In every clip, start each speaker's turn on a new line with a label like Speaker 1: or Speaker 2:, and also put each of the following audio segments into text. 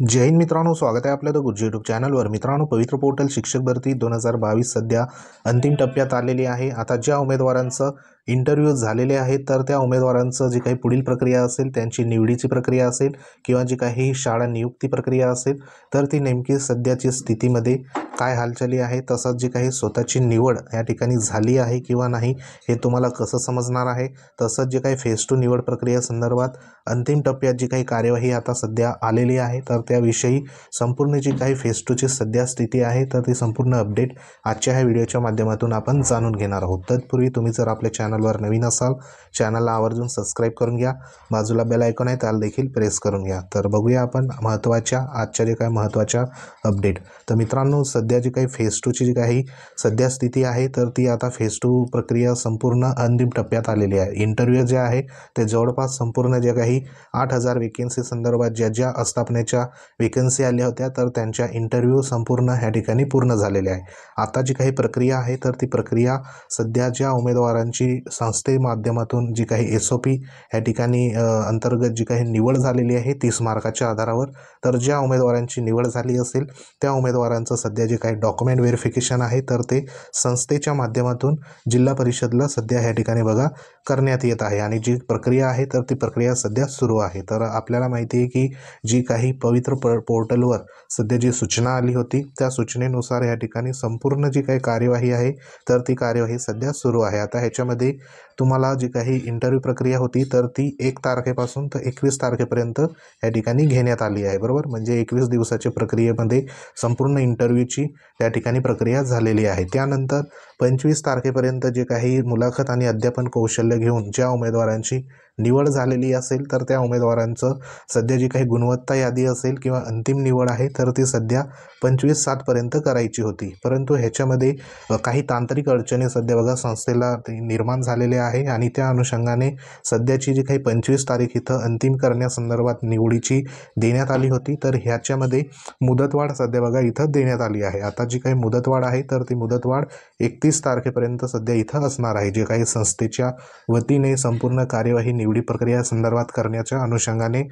Speaker 1: जय हिंद मित्रांनो, स्वागत आहे आपल्या द गुरुजी यूट्यूब चॅनलवर। मित्रांनो, पवित्र पोर्टल शिक्षक भरती 2022 सध्या अंतिम टप्प्यात आलेली आहे। आता ज्या उमेदवारांचं इंटरव्ह्यू झालेले आहेत तर त्या उमेदवारांचं जी काही पुढील प्रक्रिया असेल, त्यांची निवडीची प्रक्रिया असेल किंवा जी काही शाळा नियुक्ती प्रक्रिया असेल तर ती नेमकी सध्याची स्थितीमध्ये काय हालचाली आहे, तसंच जी काही स्वतःची निवड या ठिकाणी झाली आहे किंवा नाही हे तुम्हाला कसं समजणार आहे। तसंच जे काही फेज 2 निवड प्रक्रिया संदर्भात अंतिम टप्प्यात जी काही कार्यवाही आता सध्या आलेली आहे तर त्याविषयी संपूर्ण जी काही फेज 2 ची सध्या स्थिती आहे तर ती संपूर्ण अपडेट आजच्या ह्या व्हिडिओच्या माध्यमातून आपण जाणून घेणार आहोत। तत्पूर्वी तुम्ही जर आपल्या चॅनलवर नवीन असाल, चॅनलला आवर्जून सबस्क्राईब करून घ्या, बाजूला बेल आयकॉन आहे त्याला देखील प्रेस करून घ्या। तर बघूया आपण आजच्या जे काही महत्त्वाच्या अपडेट। तर मित्रांनो, सध्या जी काही फेज 2 ची जी काही सध्या स्थिती आहे तर ती आता फेज 2 प्रक्रिया संपूर्ण अंतिम टप्प्यात आलेली आहे। इंटरव्ह्यू जे आहे ते जवळपास संपूर्ण जे काही 8000 वेकेन्सी संदर्भात ज्या आस्थापनेच्या वेकन्सी आल्या होत्या तर त्यांच्या इंटरव्ह्यू संपूर्ण ह्या ठिकाणी पूर्ण झालेले आहे। आता जी काही प्रक्रिया आहे तर ती प्रक्रिया सध्या ज्या उमेदवारांची संस्थे माध्यमातून जी काही SOP ह्या ठिकाणी अंतर्गत जी काही निवड झालेली आहे 30 मार्काच्या आधारावर, तर ज्या उमेदवारांची निवड झाली असेल त्या उमेदवारांचं सध्या जे काही डॉक्युमेंट व्हेरिफिकेशन आहे तर ते संस्थेच्या माध्यमातून जिल्हा परिषदला सध्या ह्या ठिकाणी बघा करण्यात येत आहे आणि जी प्रक्रिया आहे तर ती प्रक्रिया सध्या सुरू आहे। तर आपल्याला माहिती आहे की जी काही पवित्र पोर्टलवर सध्या जी सूचना आली होती त्या सूचनेनुसार या ठिकाणी संपूर्ण जी काही कार्यवाही आहे तर ती कार्यवाही सध्या सुरू आहे। आता ह्याच्यामध्ये तुम्हाला जी काही इंटरव्ह्यू प्रक्रिया होती तर ती 1 तारखेपासून तर 21 तारखेपर्यंत या ठिकाणी घेण्यात आली आहे, बरोबर। म्हणजे 21 दिवसाच्या प्रक्रियेमध्ये संपूर्ण इंटरव्ह्यूची त्या ठिकाणी प्रक्रिया झालेली आहे। त्यानंतर 25 तारखेपर्यंत जे काही मुलाखत आणि अध्यापन कौशल्य घेऊन ज्या उमेदवारांची निवड झालेली असेल तर त्या उमेदवारांचं सध्या जी काही गुणवत्ता यादी असेल किंवा अंतिम निवड आहे तर ती सध्या 25/7 पर्यंत करायची होती, परंतु ह्याच्यामध्ये काही तांत्रिक अडचणी सध्या बघा संस्थेला निर्माण झालेल्या आहे आणि त्या अनुषंगाने सध्याची जी काही 25 तारीख इथं अंतिम करण्यासंदर्भात निवडीची देण्यात आली होती तर ह्याच्यामध्ये मुदतवाढ सध्या बघा इथं देण्यात आली आहे। आता जी काही मुदतवाढ आहे तर ती मुदतवाढ 31 तारखेपर्यंत सध्या इथं असणार आहे। जे काही संस्थेच्या वतीने संपूर्ण कार्यवाही निवडी प्रक्रिया संदर्भात करण्याच्या अनुषंगाने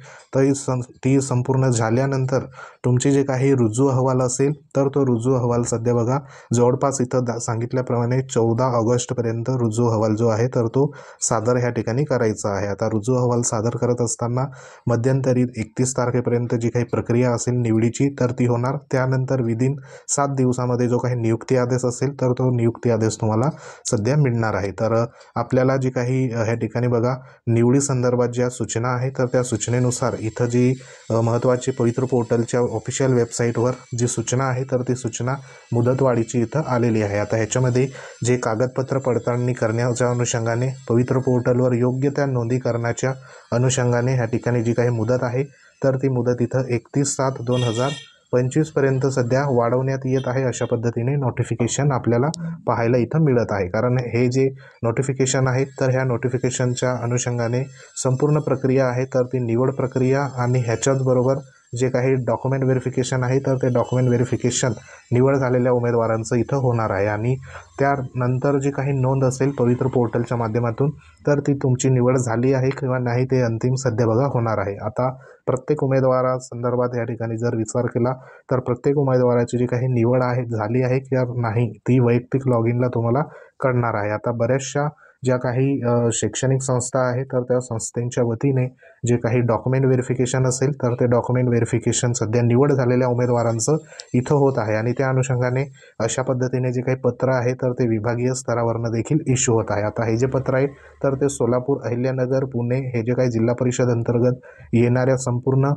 Speaker 1: ती संपूर्ण झाल्यानंतर तुमचे जे काही रुजू अहवाल असेल तर तो रुजू अहवाल सध्या बघा जवळपास इथं सांगितल्याप्रमाणे 14 ऑगस्टपर्यंत रुजू अहवाल जो आहे तर तो सादर ह्या ठिकाणी करायचा आहे। आता रुजू अहवाल सादर करत असताना मध्यंतरी 31 तारखेपर्यंत जी काही प्रक्रिया असेल निवडीची तर ती होणार। त्यानंतर विदिन 7 दिवसामध्ये जो काही नियुक्ती आदेश असेल तर तो नियुक्ती आदेश तुम्हाला सध्या मिळणार आहे। तर आपल्याला जी काही ह्या ठिकाणी बघा निवडी संदर्भात ज्या सूचना आहेत तर त्या सूचनेनुसार इथं जी महत्त्वाची पवित्र पोर्टलच्या ऑफिशियल वेबसाईटवर जी सूचना आहे तर ती सूचना मुदतवाढीची इथं आलेली आहे। आता ह्याच्यामध्ये जे कागदपत्र पडताळणी करण्याच्या अनुषंगाने पवित्र पोर्टलवर योग्य त्या नोंदी करण्याच्या अनुषंगाने ह्या ठिकाणी जी काही मुदत आहे तर ती मुदत इथं 31/7/2025 पर्यंत सध्या वाढवण्यात येत आहे। अशा पद्धतीने नोटिफिकेशन आपल्याला पाहायला इथं मिळत आहे। कारण हे जे नोटिफिकेशन आहेत तर ह्या नोटिफिकेशनच्या अनुषंगाने संपूर्ण प्रक्रिया आहे तर ती निवड प्रक्रिया आणि ह्याच्याच बरोबर जे काही डॉक्युमेंट व्हेरिफिकेशन आहे तर ते डॉक्युमेंट व्हेरिफिकेशन निवड झालेल्या उमेदवारांचं इथं होणार आहे आणि त्यानंतर जी काही नोंद असेल पवित्र पोर्टलच्या माध्यमातून तर ती तुमची निवड झाली आहे किंवा नाही ते अंतिम सध्या बघा होणार आहे। आता प्रत्येक उमेदवारासंदर्भात या ठिकाणी जर विचार केला तर प्रत्येक उमेदवाराची जी काही निवड आहे झाली आहे किंवा नाही ती वैयक्तिक लॉग इनला तुम्हाला कळणार आहे। आता बऱ्याचशा ज्या काही शैक्षणिक संस्था आहेत तर त्या संस्थेच्या वतीने जे काही डॉक्युमेंट व्हेरिफिकेशन असेल तर ते डॉक्युमेंट व्हेरिफिकेशन सध्या निवड झालेल्या उमेदवारांचं इथं होत आहे आणि त्या अनुषंगाने अशा पद्धतीने जे काही पत्र आहे तर ते विभागीय स्तरावरनं देखील इश्यू होत आहे। आता हे जे पत्र आहे तर ते सोलापूर, अहिल्यानगर, पुणे हे जे काही जिल्हा परिषद अंतर्गत येणाऱ्या संपूर्ण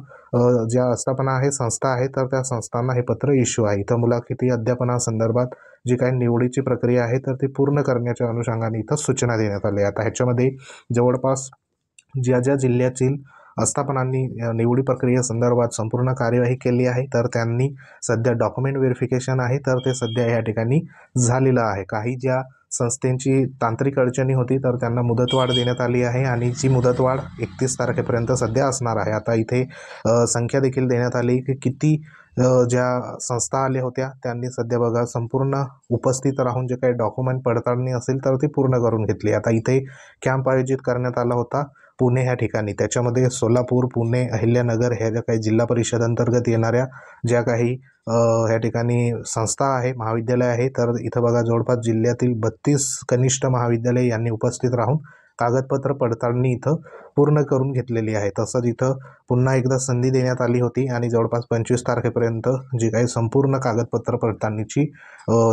Speaker 1: ज्या आस्थापना आहे, संस्था आहे तर त्या संस्थांना हे पत्र इश्यू आहे। इथं मुलाखती अध्यापनासंदर्भात जी काही निवडीची प्रक्रिया आहे तर ती पूर्ण करण्याच्या अनुषंगाने इथं सूचना देण्यात आली। आता ह्याच्यामध्ये जवळपास ज्या जिल्ह्यातील आस्थापनांनी निवडी प्रक्रियेसंदर्भात संपूर्ण कार्यवाही केली आहे तर त्यांनी सध्या डॉक्युमेंट व्हेरिफिकेशन आहे तर ते सध्या या ठिकाणी झालेलं आहे। काही ज्या संस्थेची तांत्रिक अडचणी होती तर त्यांना मुदतवाढ देण्यात आली आहे आणि जी मुदतवाढ 31 तारखेपर्यंत सध्या असणार आहे। आता इथे संख्या देखील देण्यात आली की किती ज्या संस्था आल्या होत्या त्यांनी सध्या बघा संपूर्ण उपस्थित राहून जे काही डॉक्युमेंट पडताळणी असेल तर ती पूर्ण करून घेतली। आता इथे कॅम्प आयोजित करण्यात आला होता पुणे ह्या ठिकाणी, त्याच्यामध्ये सोलापूर, पुणे, अहिल्यानगर ह्या ज्या काही जिल्हा परिषद अंतर्गत येणाऱ्या ज्या काही ह्या ठिकाणी संस्था आहे, महाविद्यालय आहे, तर इथं बघा जवळपास जिल्ह्यातील 32 कनिष्ठ महाविद्यालय यांनी उपस्थित राहून कागदपत्र पडताळणी इथं पूर्ण करून घेतलेली आहे. तसंच इथं पुन्हा एकदा संधी देण्यात आली होती आणि जवळपास 25 तारखेपर्यंत जी काही संपूर्ण कागदपत्र पडताळणीची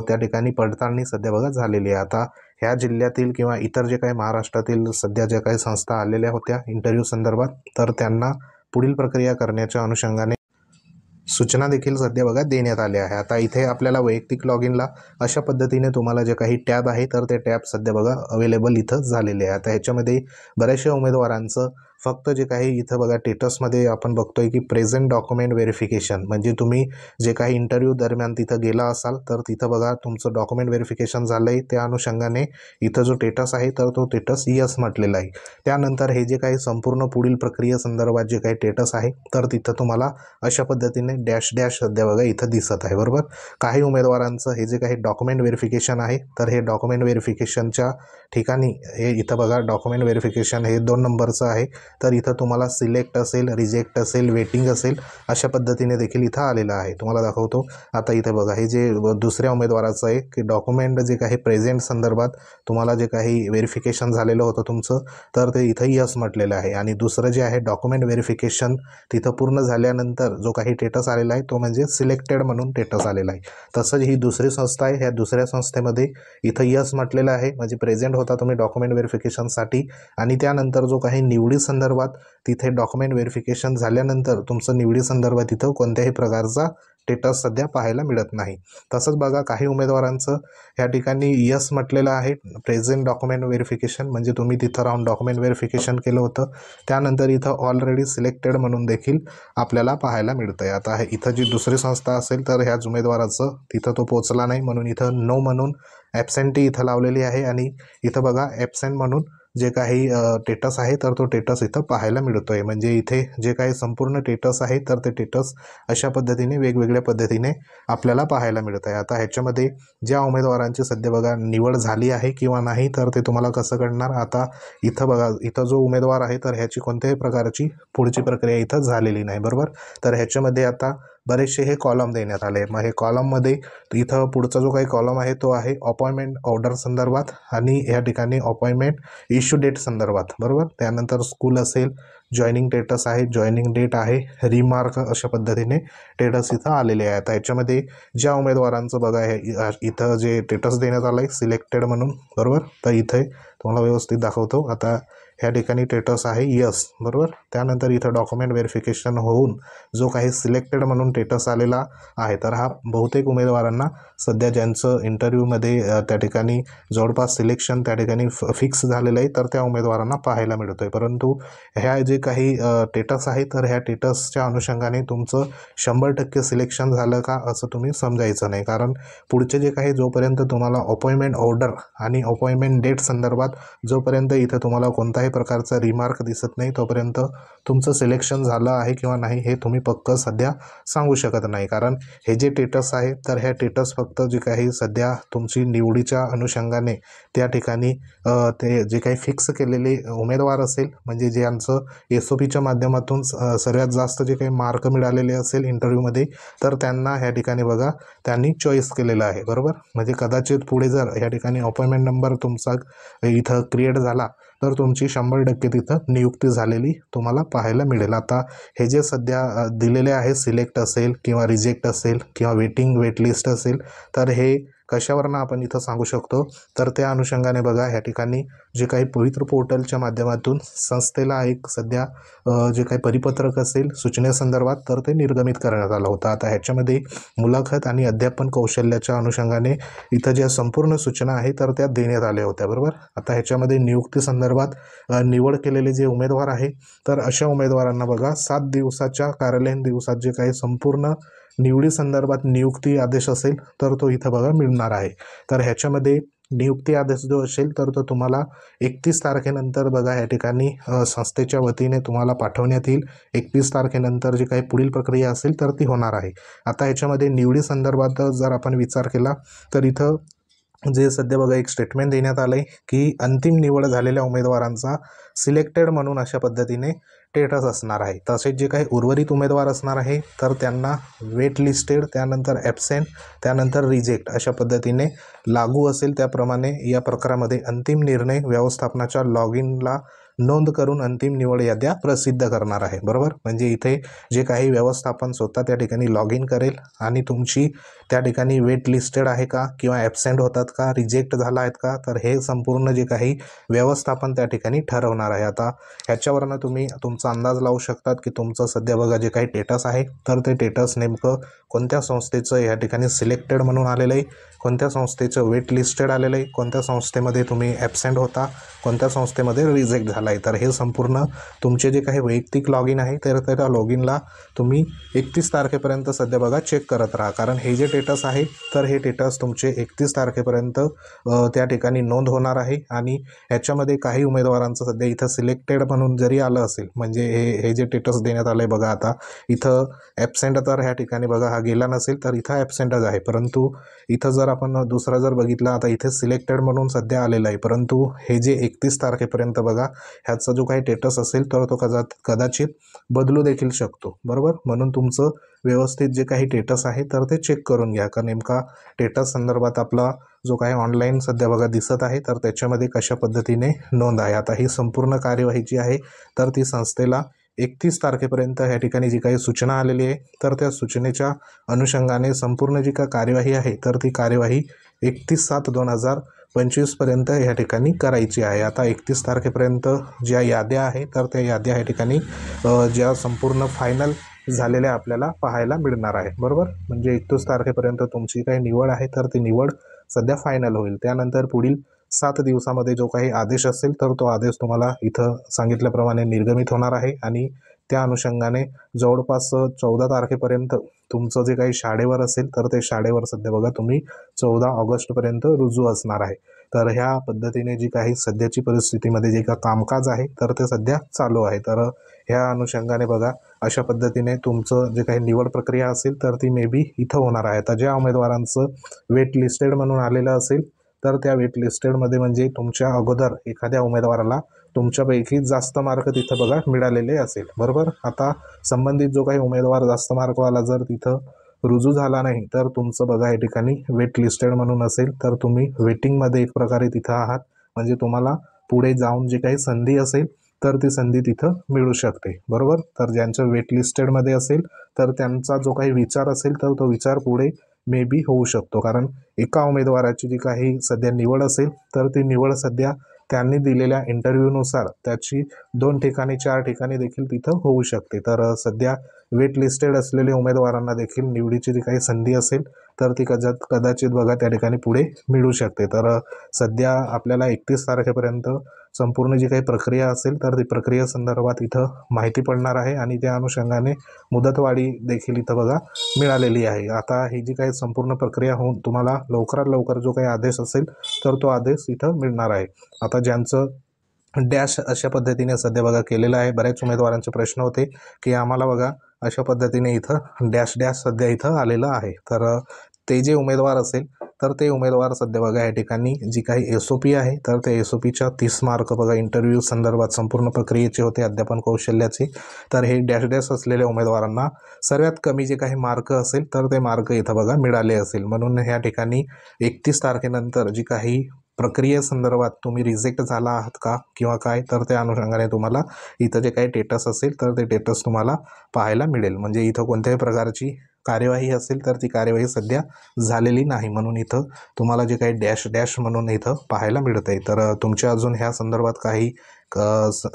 Speaker 1: त्या ठिकाणी पडताळणी सध्या बघा झालेली आहे. आता ह्या जिल्ह्यातील किंवा इतर जे काही महाराष्ट्रातील सध्या ज्या काही संस्था आलेल्या होत्या इंटरव्ह्यू संदर्भात, तर त्यांना पुढील प्रक्रिया करण्याच्या अनुषंगाने सूचना देखील सध्या बघा देण्यात आल्या आहे. आता इथे आपल्याला वैयक्तिक लॉग इनला अशा पद्धतीने तुम्हाला जे काही टॅब आहे तर ते टॅब सध्या बघा अवेलेबल इथं झालेले आहे. आता ह्याच्यामध्ये बऱ्याचशा उमेदवारांचं फक्त जे काही इथं बघा स्टेटसमध्ये आपण बघतोय की प्रेझेंट डॉक्युमेंट व्हेरिफिकेशन, म्हणजे तुम्ही जे काही इंटरव्ह्यू दरम्यान तिथं गेला असाल तर तिथं बघा तुमचं डॉक्युमेंट व्हेरिफिकेशन झालं आहे, त्या अनुषंगाने इथं जो स्टेटस आहे तर तो स्टेटस यस म्हटलेला आहे. त्यानंतर हे जे काही संपूर्ण पुढील प्रक्रियेसंदर्भात जे काही स्टेटस आहे तर तिथं तुम्हाला अशा पद्धतीने डॅश डॅश सध्या बघा इथं दिसत आहे. बरोबर, काही उमेदवारांचं हे जे काही डॉक्युमेंट व्हेरिफिकेशन आहे तर हे डॉक्युमेंट व्हेरिफिकेशनच्या ठिकाणी हे इथं बघा डॉक्युमेंट व्हेरिफिकेशन हे 2 नंबरचं आहे, तर इथं तुम्हाला सिलेक्ट असेल, रिजेक्ट असेल, वेटिंग असेल अशा पद्धतीने देखील इथं आलेलं आहे. तुम्हाला दाखवतो. आता इथे बघा हे जे दुसऱ्या उमेदवाराचं आहे की डॉक्युमेंट जे काही प्रेझेंट संदर्भात तुम्हाला जे काही व्हेरिफिकेशन झालेलं होतं तुमचं तर ते इथं यस म्हटलेलं आहे. आणि दुसरं जे आहे डॉक्युमेंट व्हेरिफिकेशन तिथं पूर्ण झाल्यानंतर जो काही स्टेटस आलेला आहे तो म्हणजे सिलेक्टेड म्हणून स्टेटस आलेला आहे. तसंच ही दुसरी संस्था आहे, ह्या दुसऱ्या संस्थेमध्ये इथं यस म्हटलेलं आहे, म्हणजे प्रेझेंट होता तुम्ही डॉक्युमेंट व्हेरिफिकेशनसाठी. आणि त्यानंतर जो काही निवडी संदर्भात तिथे डॉक्युमेंट व्हेरिफिकेशन झाल्यानंतर तुमचं निवडी संदर्भात इथं कोणत्याही प्रकारचा स्टेटस सध्या पाहायला मिळत नाही. तसंच बघा काही उमेदवारांचं ह्या ठिकाणी यस म्हटलेलं आहे प्रेझेंट डॉक्युमेंट व्हेरिफिकेशन, म्हणजे तुम्ही तिथं राहून डॉक्युमेंट व्हेरिफिकेशन केलं होतं, त्यानंतर इथं ऑलरेडी सिलेक्टेड म्हणून देखील आपल्याला पाहायला मिळतं आहे. आता इथं जी दुसरी संस्था असेल तर ह्याच उमेदवाराचं तिथं तो पोचला नाही म्हणून इथं नो म्हणून ॲबसेंटी इथं लावलेली आहे. आणि इथं बघा ॲबसेंट म्हणून जे काही स्टेटस आहे तर तो स्टेटस इथं पाहायला मिळतो आहे. म्हणजे इथे जे काही संपूर्ण स्टेटस आहे तर ते स्टेटस अशा पद्धतीने वेगवेगळ्या पद्धतीने आपल्याला पाहायला मिळत आहे. आता ह्याच्यामध्ये ज्या उमेदवारांची सध्या बघा निवड झाली आहे किंवा नाही तर ते तुम्हाला कसं कळणार. आता इथं बघा इथं जो उमेदवार आहे तर ह्याची कोणत्याही प्रकारची पुढची प्रक्रिया इथं झालेली नाही. बरोबर, तर ह्याच्यामध्ये आता बरेचसे हे कॉलम देण्यात आले. मग हे कॉलममध्ये इथं पुढचा जो काही कॉलम आहे तो आहे अपॉइंटमेंट ऑर्डर संदर्भात आणि या ठिकाणी अपॉइंटमेंट इश्यू डेट संदर्भात. बरोबर, त्यानंतर स्कूल असेल, जॉईनिंग स्टेटस आहे, जॉईनिंग डेट आहे, रिमार्क अशा पद्धतीने स्टेटस इथं आलेले आहे. आता याच्यामध्ये ज्या उमेदवारांचं बघा हे इथं जे स्टेटस देण्यात आलं आहे सिलेक्टेड म्हणून, बरोबर, तर इथे तुम्हाला व्यवस्थित दाखवतो. आता ह्या ठिकाणी स्टेटस आहे यस. बरोबर, त्यानंतर इथं डॉक्युमेंट व्हेरिफिकेशन होऊन जो काही सिलेक्टेड म्हणून स्टेटस आलेला आहे तर हा बहुतेक उमेदवारांना सध्या ज्यांचं इंटरव्ह्यूमध्ये त्या ठिकाणी जवळपास सिलेक्शन त्या ठिकाणी फिक्स झालेलं आहे तर त्या उमेदवारांना पाहायला मिळतो आहे. परंतु ह्या जे काही स्टेटस आहे तर ह्या स्टेटसच्या अनुषंगाने तुमचं 100% सिलेक्शन झालं का असं तुम्ही समजायचं नाही. कारण पुढचे जे काही जोपर्यंत तुम्हाला अपॉइंटमेंट ऑर्डर आणि अपॉइंटमेंट डेट संदर्भात जोपर्यंत इथं तुम्हाला कोणत्याही प्रकारचा रिमार्क दिसत नाही तोपर्यंत तुमचं सिलेक्शन झालं आहे किंवा नाही हे तुम्ही पक्क सध्या सांगू शकत नाही. कारण हे जे स्टेटस आहे तर ह्या स्टेटस फक्त जे काही सध्या तुमची निवडीच्या अनुषंगाने त्या ठिकाणी ते जे काही फिक्स केलेले उमेदवार असेल, म्हणजे ज्यांचं SOPच्या माध्यमातून सर्वात जास्त जे काही मार्क मिळालेले असेल इंटरव्ह्यूमध्ये तर त्यांना ह्या ठिकाणी बघा त्यांनी चॉईस केलेलं आहे. बरोबर, म्हणजे कदाचित पुढे जर ह्या ठिकाणी अपॉइंटमेंट नंबर तुमचा इथं क्रिएट झाला तर तुमची 100% तिथं नियुक्ती झालेली तुम्हाला पाहायला मिळेल. आता हे जे सध्या दिलेले आहे सिलेक्ट असेल किंवा रिजेक्ट असेल किंवा वेट लिस्ट असेल तर हे कशावरनं आपण इथं सांगू शकतो तर त्या अनुषंगाने बघा ह्या ठिकाणी जे काही पवित्र पोर्टलच्या माध्यमातून संस्थेला एक सध्या जे काही परिपत्रक असेल सूचनेसंदर्भात तर ते निर्गमित करण्यात आलं होतं. आता ह्याच्यामध्ये मुलाखत आणि अध्यापन कौशल्याच्या अनुषंगाने इथं ज्या संपूर्ण सूचना आहे तर त्या देण्यात आल्या होत्या. बरोबर, आता ह्याच्यामध्ये नियुक्ती संदर्भात निवड केलेले जे उमेदवार आहे तर अशा उमेदवारांना बघा 7 दिवसाच्या कार्यालयीन दिवसात जे काही संपूर्ण निवडी संदर्भात नियुक्ती आदेश असेल तर तो इथं बघा मिळणार आहे. तर ह्याच्यामध्ये नियुक्ती आदेश जो असेल तर तो तुम्हाला 31 तारखेनंतर बघा या ठिकाणी संस्थेच्या वतीने तुम्हाला पाठवण्यात येईल. 31 तारखेनंतर जी काही पुढील प्रक्रिया असेल तर ती होणार आहे. आता ह्याच्यामध्ये निवडी संदर्भात जर आपण विचार केला तर इथं जे सध्या बघा एक स्टेटमेंट देण्यात आलं आहे की अंतिम निवड झालेल्या उमेदवारांचा सिलेक्टेड म्हणून अशा पद्धतीने स्टेटस असणार आहे. तसेच जे काही उर्वरित उमेदवार असणार आहे तर त्यांना वेट लिस्टेड, त्यानंतर ॲबसेंट, त्यानंतर रिजेक्ट अशा पद्धतीने लागू असेल त्याप्रमाणे या प्रकारामध्ये अंतिम निर्णय व्यवस्थापनाच्या लॉग इनला नोंद करून अंतिम निवड याद्या प्रसिद्ध करणार आहे. बरोबर, म्हणजे इथे जे काही व्यवस्थापन स्वतः त्या ठिकाणी लॉग इन करेल आणि तुमची त्या ठिकाणी वेट लिस्टेड आहे का किंवा ॲबसेंट होतात का, रिजेक्ट झाला आहेत का, तर हे संपूर्ण जे काही व्यवस्थापन त्या ठिकाणी ठरवणार आहे. आता ह्याच्यावरनं तुम्ही तुमचा अंदाज लावू शकतात की तुमचं सध्या बघा जे काही स्टेटस आहे तर ते स्टेटस नेमकं कोणत्या संस्थेचं या ठिकाणी सिलेक्टेड म्हणून आलेलं आहे, कोणत्या संस्थेचं वेट लिस्टेड आलेलं आहे, कोणत्या संस्थेमध्ये तुम्ही ॲबसेंट होता, कोणत्या संस्थेमध्ये रिजेक्ट झाला आहे. तर हे संपूर्ण तुमचे जे काही वैयक्तिक लॉग इन आहे तर त्या लॉग इनला तुम्ही 31 तारखेपर्यंत सध्या बघा चेक करत राहा. कारण हे जे स्टेटस आहे तर हे स्टेटस तुमचे 31 तारखेपर्यंत त्या ठिकाणी नोंद होणार आहे. आणि ह्याच्यामध्ये काही उमेदवारांचं सध्या इथं सिलेक्टेड म्हणून जरी आलं असेल, म्हणजे हे जे स्टेटस देण्यात आलं आहे बघा, आता इथं ॲबसेंट तर ह्या ठिकाणी बघा हा गेला नसेल तर इथं ॲबसेंटच आहे. परंतु इथं जर आपण दुसरा जर बघितला, आता इथे सिलेक्टेड म्हणून सध्या आलेलं आहे, परंतु हे जे 31 तारखेपर्यंत बघा ह्याचा जो काही स्टेटस असेल तर तो कदाचित बदलू देखील शकतो. बरोबर, म्हणून तुमचं व्यवस्थित जे काही स्टेटस आहे तर ते चेक करून घ्या का नेमका स्टेटस संदर्भात आपला जो काही ऑनलाईन सध्या बघा दिसत आहे तर त्याच्यामध्ये कशा पद्धतीने नोंद आहे. आता ही संपूर्ण कार्यवाही जी आहे तर ती संस्थेला 31 तारखेपर्यंत ह्या ठिकाणी जी काही सूचना आलेली आहे तर त्या सूचनेच्या अनुषंगाने संपूर्ण जी काही कार्यवाही आहे तर ती कार्यवाही 31/7/2025पर्यंत ह्या ठिकाणी करायची आहे. आता 31 तारखेपर्यंत ज्या याद्या आहे तर त्या याद्या ह्या ठिकाणी ज्या संपूर्ण फायनल झालेल्या आपल्याला पाहायला मिळणार आहे. बरोबर, म्हणजे 31 तारखेपर्यंत तुमची काही निवड आहे तर ती निवड सध्या फायनल होईल. त्यानंतर पुढील 7 दिवसामध्ये जो काही आदेश असेल तर तो आदेश तुम्हाला इथं सांगितल्याप्रमाणे निर्गमित होणार आहे. आणि त्या अनुषंगाने जवळपास 14 तारखेपर्यंत तुमचं जे काही शाळेवर असेल तर ते शाळेवर सध्या बघा तुम्ही 14 ऑगस्टपर्यंत रुजू असणार आहे. तर ह्या पद्धतीने जी काही सध्याची परिस्थितीमध्ये जे काही कामकाज आहे तर ते सध्या चालू आहे. तर ह्या अनुषंगाने बघा अशा पद्धतीने तुमचं जे काही निवड प्रक्रिया असेल तर ती मे बी इथं होणार आहे. तर ज्या उमेदवारांचं वेट लिस्टेड म्हणून आलेलं असेल तर त्या वेट लिस्टेडमध्ये म्हणजे तुमच्या अगोदर एखाद्या उमेदवाराला तुमच्यापैकी जास्त मार्क तिथं बघा मिळालेले असेल. बरोबर, आता संबंधित जो काही उमेदवार जास्त मार्कवाला जर तिथं रुजू झाला नाही तर तुमचं बघा या ठिकाणी वेट लिस्टेड म्हणून असेल तर तुम्ही वेटिंगमध्ये एक प्रकारे तिथं आहात. म्हणजे तुम्हाला पुढे जाऊन जी काही संधी असेल तर ती संधी तिथं मिळू शकते. बरोबर, तर ज्यांचं वेट लिस्टेडमध्ये असेल तर त्यांचा जो काही विचार असेल तर तो विचार पुढे मे बी होऊ शकतो. कारण एका उमेदवाराची जी काही सध्या निवड असेल तर ती निवड सध्या त्यांनी दिलेल्या इंटरव्ह्यूनुसार त्याची 2 ठिकाणी 4 ठिकाणी देखील तिथं होऊ शकते. तर सध्या वेट लिस्टेड असलेल्या उमेदवारांना देखील निवडीची जी काही संधी असेल तर ती कदाचित बघा त्या ठिकाणी पुढे मिळू शकते. तर सध्या आपल्याला 31 तारखेपर्यंत संपूर्ण जी काही प्रक्रिया असेल तर ती प्रक्रिया संदर्भात इथं माहिती पडणार आहे. आणि त्या अनुषंगाने मुदतवाढी देखील इथं बघा मिळालेली आहे. आता ही जी काही संपूर्ण प्रक्रिया होऊन तुम्हाला लवकरात लवकर जो काही आदेश असेल तर तो आदेश इथं मिळणार आहे. आता ज्यांचं डॅश अशा पद्धतीने सध्या बघा केलेलं आहे, बऱ्याच उमेदवारांचे प्रश्न होते की आम्हाला बघा अशा पद्धतीने इथं डॅश डॅश सध्या इथं आलेलं आहे. तर ते जे उमेदवार असेल तर ते उमेदवार सध्या बघा या ठिकाणी जी काही SOP आहे तर त्या SOPच्या 30 मार्क बघा इंटरव्ह्यू संदर्भात संपूर्ण प्रक्रियेचे होते, अध्यापन कौशल्याचे. तर हे डॅश डॅश असलेल्या उमेदवारांना सर्वात कमी जे काही मार्क असेल तर ते मार्क इथं बघा मिळाले असेल. म्हणून ह्या ठिकाणी 31 तारखेनंतर जी काही प्रक्रियेसंदर्भात तुम्ही रिजेक्ट झाला आहात का किंवा काय तर त्या अनुषंगाने तुम्हाला इथं जे काही स्टेटस असेल तर ते स्टेटस तुम्हाला पाहायला मिळेल. म्हणजे इथं कोणत्याही प्रकारची कार्यवाही असेल तर ती कार्यवाही सध्या झालेली नाही, म्हणून इथं तुम्हाला जे काही डॅश डॅश म्हणून इथं पाहायला मिळत आहे. तर तुमच्या अजून ह्या संदर्भात काही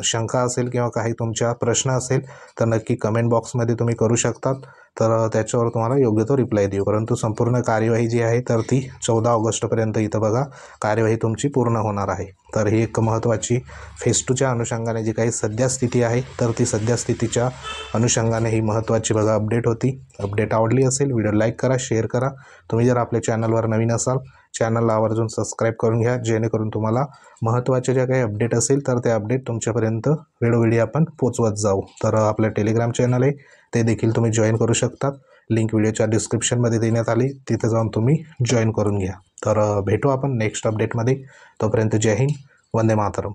Speaker 1: शंका असेल किंवा काही तुमच्या प्रश्न असेल तर नक्की कमेंट बॉक्समध्ये तुम्ही करू शकतात. तर त्याच्यावर तुम्हाला योग्य तो रिप्लाय देऊ. परंतु संपूर्ण कार्यवाही जी आहे तर ती 14 ऑगस्टपर्यंत इथं बघा कार्यवाही तुमची पूर्ण होणार आहे. तर ही एक महत्त्वाची फेज 2च्या अनुषंगाने जी काही सध्या स्थिती आहे तर ती सध्या स्थितीच्या अनुषंगाने ही महत्त्वाची बघा अपडेट होती. अपडेट आवडली असेल व्हिडिओ लाईक करा, शेअर करा. तुम्ही जर आपल्या चॅनलवर नवीन असाल चॅनलला आवर्जून सबस्क्राईब करून घ्या, जेणेकरून तुम्हाला महत्त्वाचे जे काही अपडेट असेल तर ते अपडेट तुमच्यापर्यंत वेळोवेळी आपण पोचवत जाऊ. तर आपलं टेलिग्राम चॅनल आहे ते देखील तुम्ही जॉईन करू शकतात. लिंक व्हिडिओच्या डिस्क्रिप्शनमध्ये देण्यात आली, तिथे जाऊन तुम्ही जॉईन करून घ्या. तर भेटू आपण नेक्स्ट अपडेटमध्ये. तोपर्यंत जय हिंद, वंदे मातरम.